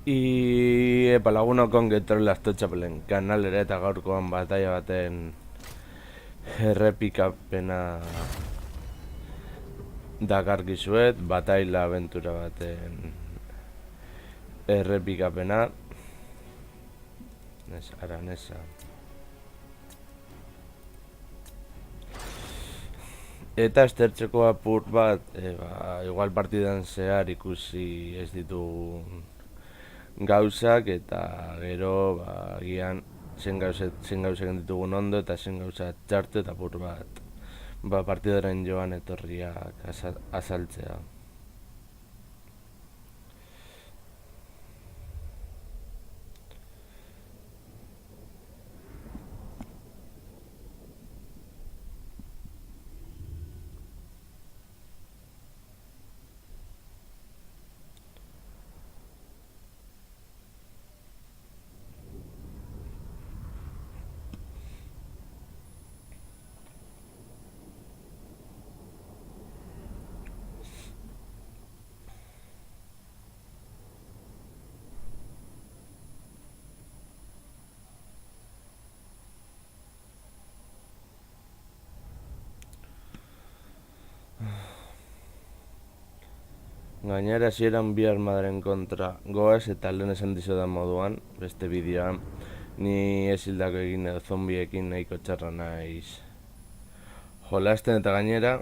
Lagunok ongetorri Lasto Txapelen kanalera eta gaurkoan bataia baten errepikapena dakarkizuet, bataila abentura baten errepikapena aranesa. Eta estertzeko apur bat, igual partidan zehar ikusi ez ditu gauzak eta gero agian zen gauzak ditugun ondo eta zen gauza txartu eta apur bat partidaren joan etorriak azaltzea. Gainera hasieran bi armadaren kontra goaz eta lehen esan dizudan moduan, beste bideoan, ni ezildako egin edo zombiekin nahiko txarra naiz jolasten eta gainera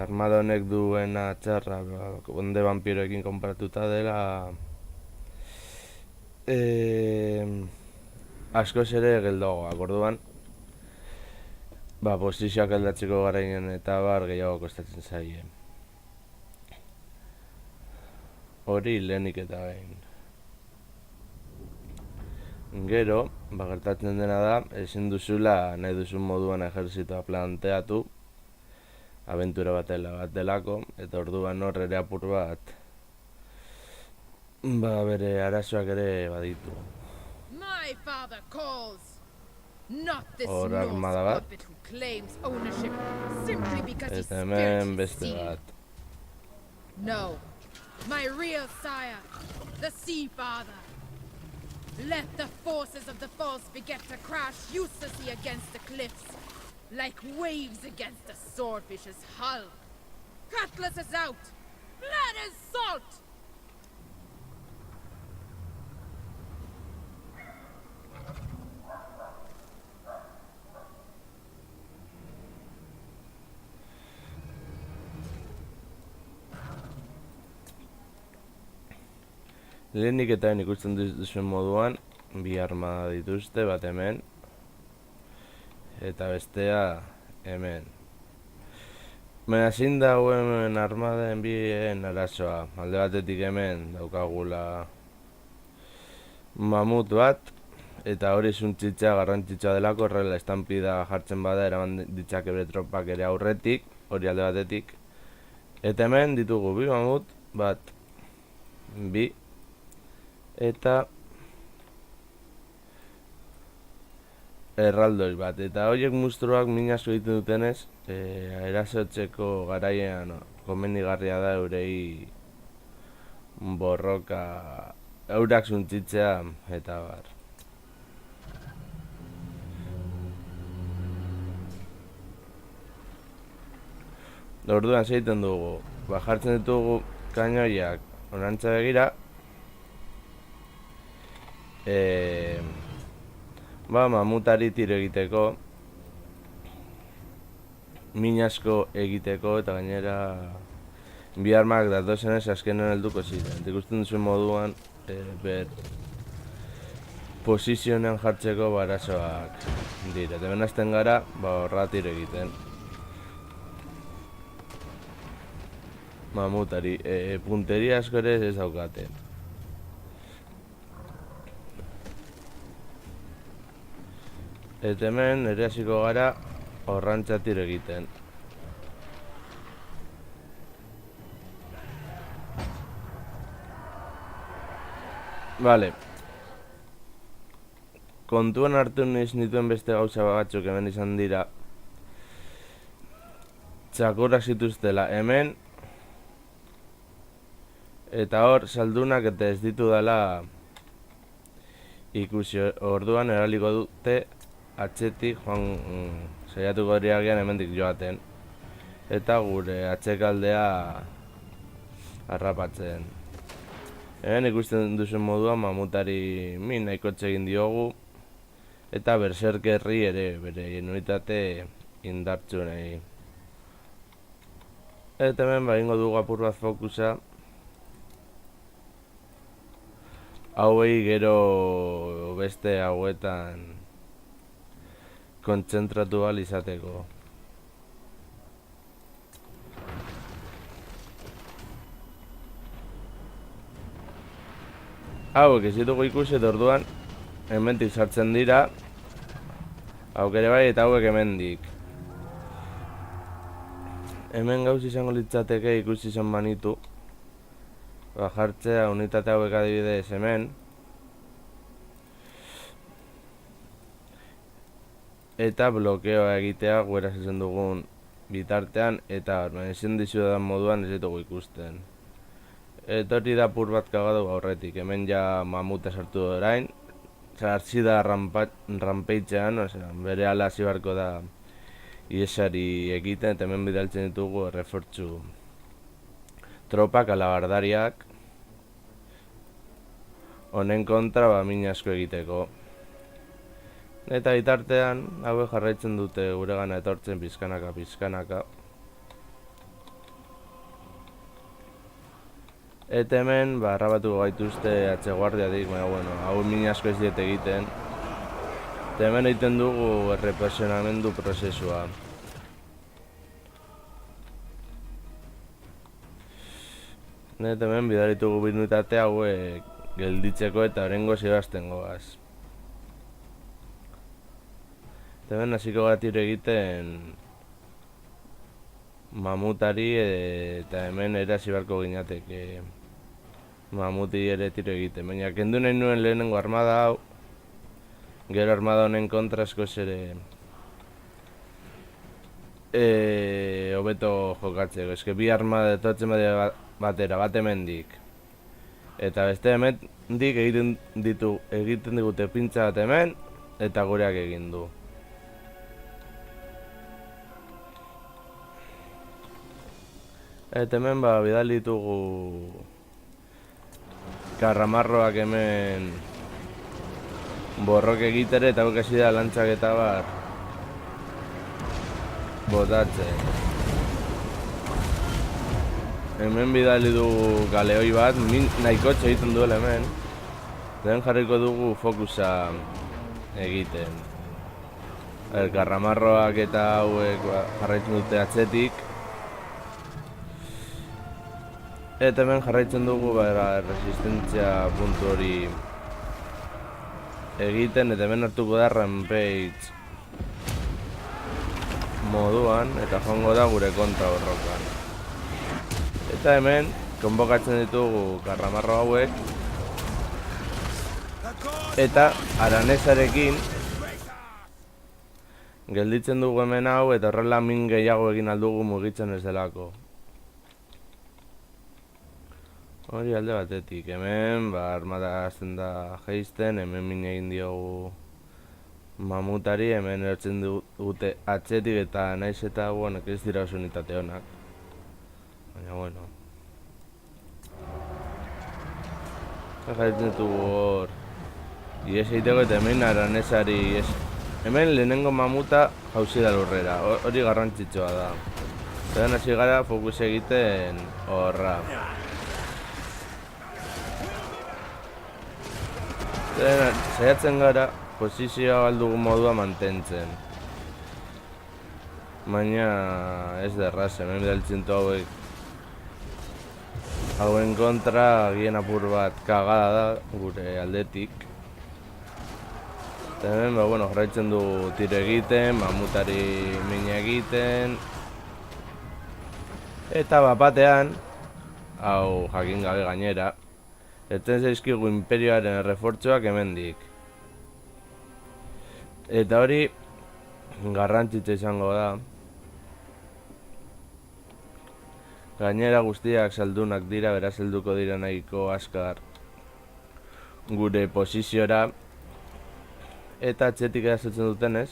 armada honek duena txarra onde vampiroekin konparatuta dela askoz ere geldoagoak, orduan posizioak aldatzeko garaian eta gehiago kostatzen zaie. Hori lehenik eta behin. Gero, gertatzen dena da, ezin duzula nahi duzun moduan ejerzitoa planteatu, abentura bat delako, eta orduan hor ere apur bat, bere arazoak ere baditu. Hor armada bat, eta hemen beste bat. My real sire, the Sea Father. Let the forces of the false beget to crash uselessly against the cliffs, like waves against a swordfish's hull. Cutlass is out! Blood is salt! Lehenik eta ikusten duzuen moduan, bi armada dituzte, bat hemen, eta bestea hemen. Baina zein dago hemen armaden bien arazoa, alde batetik hemen daukagula mamut bat, eta hori zuntzitza garrantzitsua delako, horrela estampida jartzen bada, eraman ditzake bere tropak ere aurretik, hori alde batetik. Eta hemen ditugu bi mamut, bat, bi, eta erraldoi bat, eta horiek mustruak min asko egiten dutenez, erasotzeko garaian komenigarria da eurei borroka, eurak zuntzitzea eta bar. Orduan zeiten dugu, jartzen ditugu kainoiak onantza begira, mamutari tiro egiteko, min asko egiteko eta gainera bi armak datozenez azkenen helduko ziren. Ikusten duzuen moduan posizionean jartzeko arazoak dira. Eta benazten gara horra tiro egiten. Mamutari, punteria asko ere ez daukate. Eta hemen ere hasiko gara horrantza tiro egiten. Vale. Kontuan hartu niz nituen beste gauza batzuk hemen izan dira. Txakurrak zituztela hemen. Eta hor saldunak eta ez ditu dela ikusi orduan eraliko dute atzetik joan saiatuko dira agian hemendik joaten. Eta gure atzekaldea harrapatzen. Hemen ikusten duzen moduan mamutari min nahiko egin diogu. Eta berserkerri ere, bere unitate indartsuenei. Eta hemen egingo dugu apur bat fokusa. Hauei gero beste hauetan kontzentratu ahal izateko. Hauek ez ditugu ikusi eta orduan hemendik sartzen dira. Hauek ere bai eta hauek hemendik. Hemen gauz izango litzateke ikusi izan banitu. Jartzea unitate hauek adibidez hemen. Eta blokeoa egitea guera zezen dugun bitartean eta ezin dizudan moduan ez ditugu ikusten. Eta hori da pur bat kagadu aurretik, hemen ja mamuta sartu da orain. Zartzi da rampaitzean, bere ala hasi beharko da iesari egiten eta hemen bidaltzen ditugu errefortzu tropak, alabardariak honen kontra min asko egiteko. Eta bitartean, hauek jarraitzen dute guregana etortzen pizkanaka. Eta hemen, harrapatuko gaituzte atzeguardiatik, baina bueno, hau min asko ez diet egiten. Eta hemen egiten dugu errepresionamendu prozesua. Eta hemen bidalitugu binutate hauek gelditzeko eta orengo zebazten goaz. Eta hemen hasiko gara tiro egiten mamutari eta hemen ere hasi beharko ginateke mamuti ere tiro egiten. Baina kendu nahi nuen lehenengo armada hau, gero armada honen kontra askoz ere hobeto jokatzeko. Eske bi armada etortzen batera, bat hemendik. Eta beste hemendik egiten digute pintza bat hemen eta gureak egin du. Eta hemen bidal ditugu karramarroak hemen borrok egitere eta hauek hasi da lantzak eta bar botatzen. Hemen bidali dugu galeoi bat, nahikotxe egiten duela hemen. Hemen jarriko dugu fokusa egiten. Karramarroak eta hauek jarraitzen dute atzetik. Eta hemen jarraitzen dugu resistentzia puntu hori egiten, eta hemen hartuko da rampage moduan, eta joango da gure kontra borrokan. Eta hemen, konbokatzen ditugu karramarro hauek, eta aranesarekin gelditzen dugu hemen hau, eta horrela min gehiago egin aldugu mugitzen ez delako. Hori alde batetik, hemen armada hasten da jaisten, hemen min egin diogu mamutari, hemen ertzen dute atzetik eta naiz eta ez dira oso unitate honak. Baina bueno. Jaitzen ditugu hor ies egiteko eta hemen aranesari hemen lehenengo mamuta jauzi da lurrera, hori garrantzitsua da. Eta hasi gara fokus egiten horra. Saiatzen gara posizioa aldugu modua mantentzen. Baina ez derraz, hemen bidaltzen hauek hauen kontra agien apur bat kagada da gure aldetik. Eta hemen, jarraitzen du tiro egiten, mamutari mina egiten. Eta batean, hau jakin gabe gainera, etzen zaizkigu imperioaren errefortzuak hemendik. Eta hori garrantzitza izango da. Gainera guztiak saldunak dira, beraz helduko dira nahiko azkar gure posiziora. Eta atzetik erasotzen dutenez,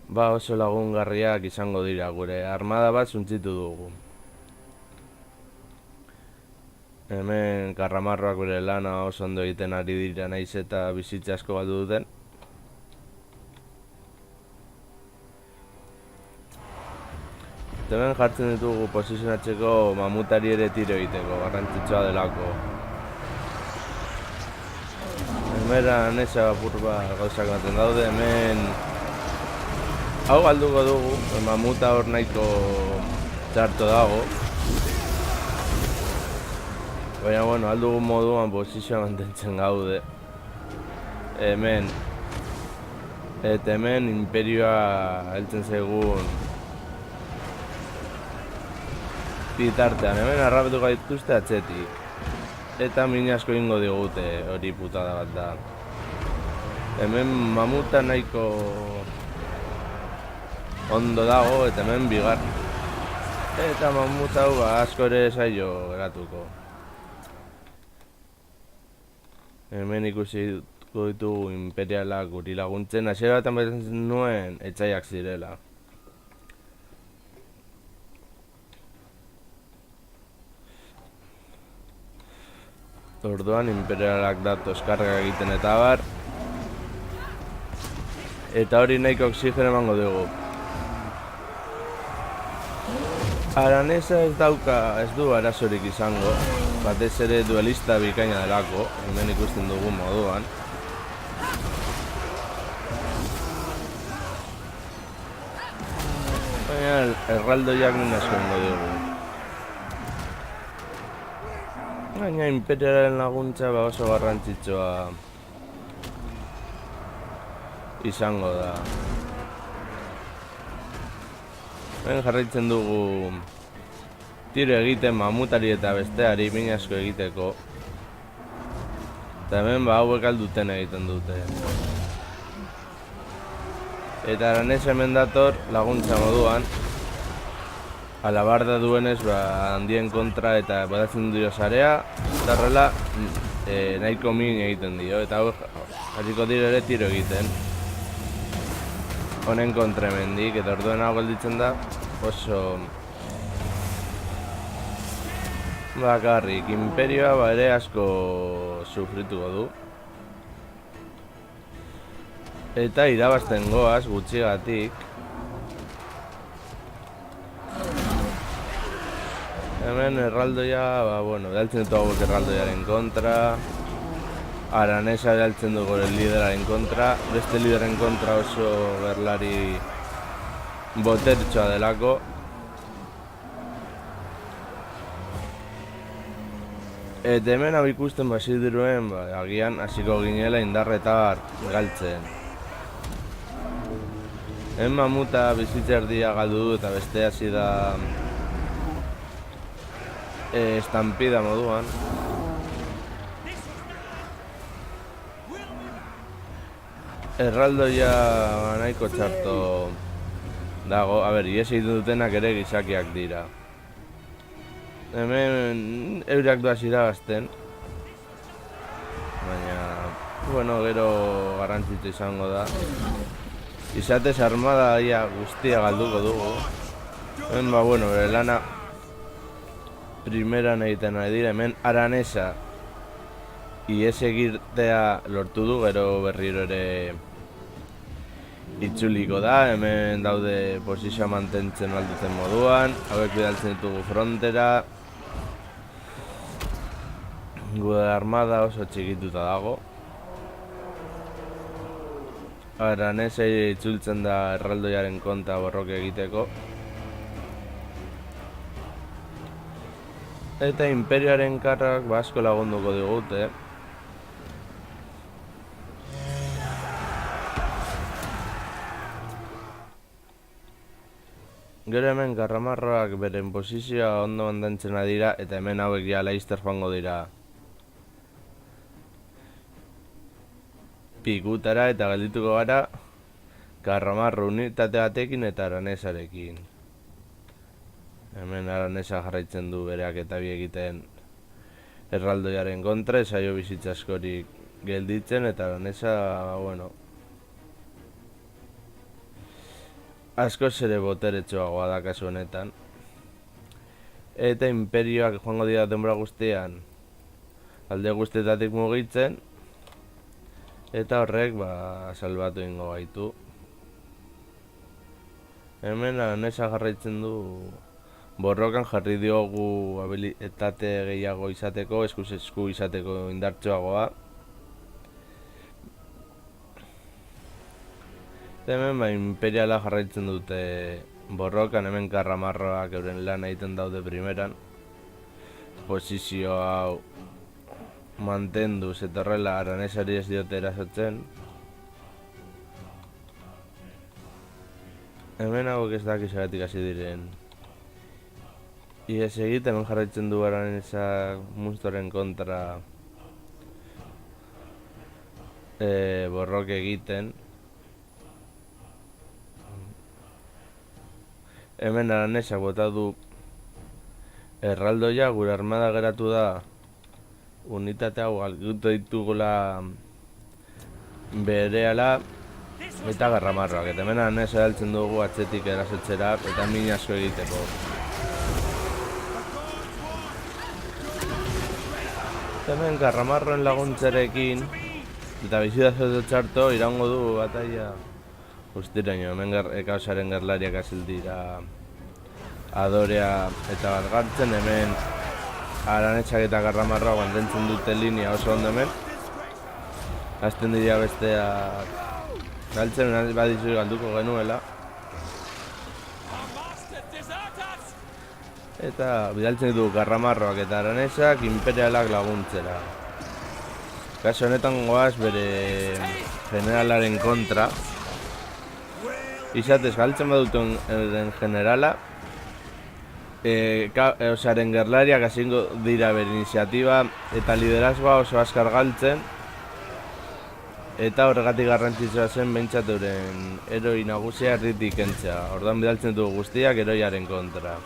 ba oso lagungarriak izango dira, gure armada bat suntzitu dugu. Hemen karramarroak bere lana oso ondo egiten ari dira naiz eta bizitza asko galdu duten. Hemen jartzen ditugu posizionatzeko mamutari ere tiro egiteko, garrantzitsua delako. Hemen anesa apurba gauzak ematen daude, hemen hau galduko dugu, mamuta hor nahiko txarto dago. Baina, bueno, aldugun moduan posizioa mantentzen gaude. Hemen. Eta hemen imperioa heltzen zaigun bitartean. Hemen harrapetu gaituzte atzetik. Eta min asko ingo digute, hori putada bat da. Hemen mamuta nahiko ondo dago, eta hemen bigar. Eta mamuta hau asko ere zailo geratuko. Hemen ikusi ditugu imperialak guri laguntzen, hasiera batean betetzen nuen etxaiak zirela. Orduan imperialak datoz karga egiten eta bar. Eta hori nahiko oxigeno emango dugu. Aranesa ez du arazorik izango, batez ere duelista bikaina delako, hemen ikusten dugu moduan. Baina erraldoiak nuen asko ingo dugu. Baina imperialen laguntza oso garrantzitsua izango da. Hemen jarraitzen dugu tiro egiten mamutari eta besteari min asko egiteko. Eta hemen hauek alduten egiten dute. Eta aranez hemen dator laguntza moduan. Alabarda duenez handien kontra eta badatzen dio sarea. Eta horrela nahiko min egiten dio. Eta hau hasiko dira ere tiro egiten. Honen kontra hemendik, eta orduan hau gelditzen da oso bakarrik. Imperioa ere asko sufrituko du. Eta irabazten goaz gutxigatik. Hemen erraldoia, behaltzen ditu hauek erraldoiaren kontra. Aranesa behaltzen dugu lideraren kontra. Beste lideren kontra oso berlari botertxoa delako. Eta hemen hau ikusten bazidiruen, agian hasiko ginela indarretar galtzen. Hemen mamuta bizitza erdia galdu du eta beste hasi da estampida moduan. Erraldoia nahiko txarto dago, ies egiten dutenak ere gizakiak dira. Hemen eurak doaz irabazten. Baina, gero garrantzitsu izango da. Izatez armada guztia galduko dugu. Hemen, bere lana primeran egiten ari dira, hemen aranesa ies egitea lortu du, gero berriro ere itzuliko da. Hemen daude posizioa mantentzen alduten moduan, hauek bidaltzen ditugu frontera. Gure armada oso txikituta dago. Aranesa itzultzen da erraldoiaren kontra borroke egiteko. Eta imperioaren karrak asko lagunduko digute. Gero hemen karramarroak beren posizioa ondo mantentzen dira, eta hemen hauek ja laizter joango dira pikutara, eta geldituko gara karramarro unitate batekin eta aranesarekin. Hemen aranesa jarraitzen du bereak eta bi egiten erraldoiaren kontra, esaio bizitza askorik gelditzen eta aranesa, bueno, askoz ere boteretsuagoa da kasu honetan. Eta imperioak joango dira denbora guztian alde guztietatik mugitzen, eta horrek salbatu ingo gaitu. Hemen aranesa jarraitzen du borrokan, jarri diogu habilitate gehiago izateko, eskuz esku izateko indartsuagoa. Hemen imperiala jarraitzen dute borrokan, hemen karramarroak euren lan egiten daude primeran. Posizio hau mantenduz eta horrela aranesari ez diote erasotzen. Hemen hauek ez dakiz agatik hasi diren ies egiten, hemen jarraitzen du aranesa monstruoren kontra borrok egiten. Hemen aranesak bota du erraldoia, gure armada geratu da unitate hau galdutu ditugula berehala eta garramarroak. Eta hemen aranesa heltzen dugu atzetik erasotzera eta min asko egiteko. Hemen garramarroen laguntzarekin eta bizidazo txarto iraungo du bataia guztiraino. Hemen ekaosaren gerlariak hasil dira adorea eta batgartzen. Hemen aranetxak eta garramarroak mantentzen dute linea oso ondo hemen. Azten dira besteak galtzen, badizu galduko genuela. Eta bidaltzen ditu garramarroak eta aranesak imperialak laguntzera. Kaso honetan goaz bere generalaren kontra. Izatez galtzen baduten generala, osaren gerlariak hasingo dira bere iniziatiba eta liderazgoa oso azkar galtzen. Eta horregatik garrantzitsua zen behintzat euren eroi nagusia erditik kentzea. Orduan bidaltzen dugu guztiak eroiaren kontra.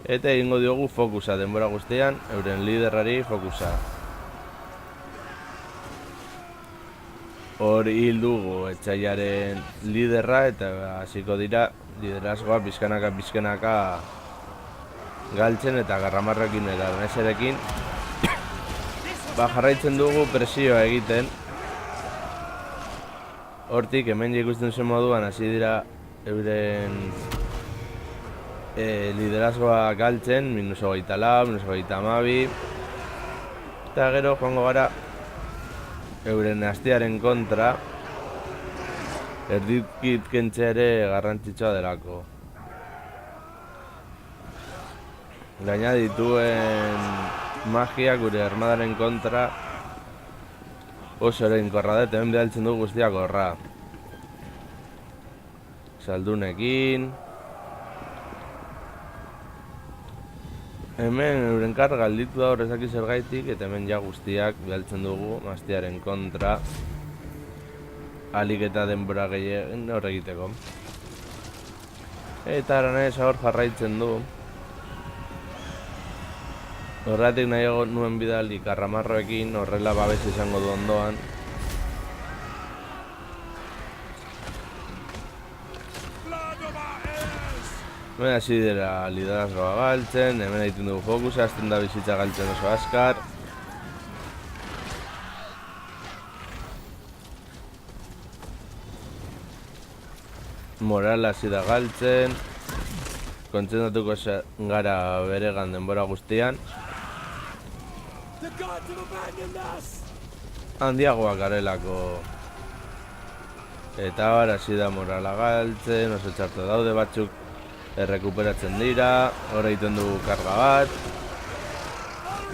Eta egingo diogu fokusa denbora guztian, euren liderrari fokusa. Hor hil dugu etxaiaren liderra eta hasiko dira liderazgoa pizkanaka galtzen eta garramarrekin eta aranesarekin jarraitzen dugu presioa egiten. Hortik hemen ikusten zen moduan hasi dira euren liderazgoa galtzen, -24, -22. Eta gero joango gara euren hastiaren kontra, erdikit kentzea ere garrantzitsua delako. Gaina dituen magia gure armadaren kontra oso eraginkorra da, eta hemen bidaltzen dugu guztiak horra. Saldunekin. Hemen euren karga galditu da horrezak zergaitik, eta hemen ja guztiak bidaltzen dugu hastiaren kontra. Alik eta denbora gehien hor egiteko. Eta aranesa hor jarraitzen du. Horregatik nahiago nuen bidali karramarroekin, horrela babes izango du ondoan. Hemen hasi dira liderazgoa galtzen, hemen egiten dugu fokusa, azten da bizitza galtzen oso azkar. Moral hasi da galtzen. Kontzentratuko gara beregan denbora guztian. Handiagoak garelako. Eta hor hasi da morala galtzen, oso txarto daude batzuk errekuperatzen dira, hor egiten dugu karga bat,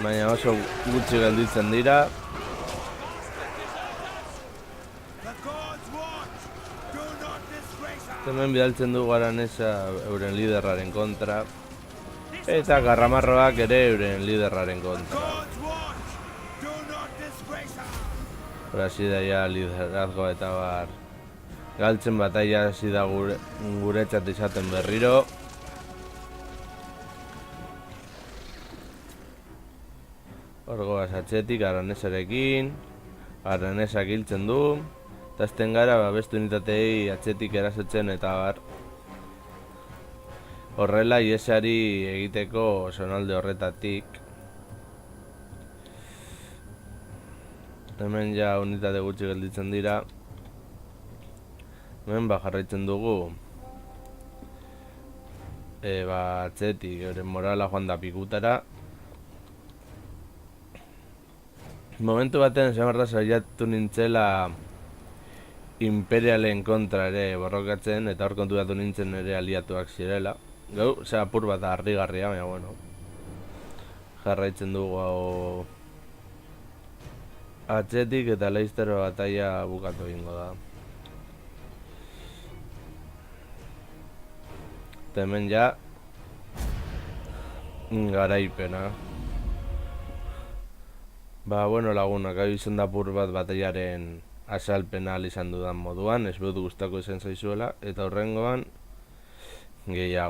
baina oso gutxi gelditzen dira. Hemen bidaltzen dugu aranesa euren liderraren kontra, eta garramarroak ere euren liderraren kontra. Hor hasi da ja liderazgoa eta bar galtzen bataia hasi da guretzat izaten berriro. Hor goaz atzetik aranesarekin, Aranesak hiltzen du, eta azten gara beste unitatei atzetik erasotzen eta bar. Horrela iesari egiteko zonalde horretatik. Hemen ja unitate gutxi gelditzen dira. Hemen jarraitzen dugu atzetik, euren morala joan da pikutara. Momentu baten zamarra saiatu nintzela imperialen kontra ere borrokatzen, eta hor konturatu nintzen ere aliatuak zirela. Gau, apur bat harrigarria, baina bueno. Jarraitzen dugu atzetik eta Leicester bataia bukatu egingo da. Eta hemen ja garaipena. Bueno lagunak, hau izan da apur bat bataiaren asalpena izan dudan moduan, ez dut gustako izan zaizuela, eta horrengoan gehiago.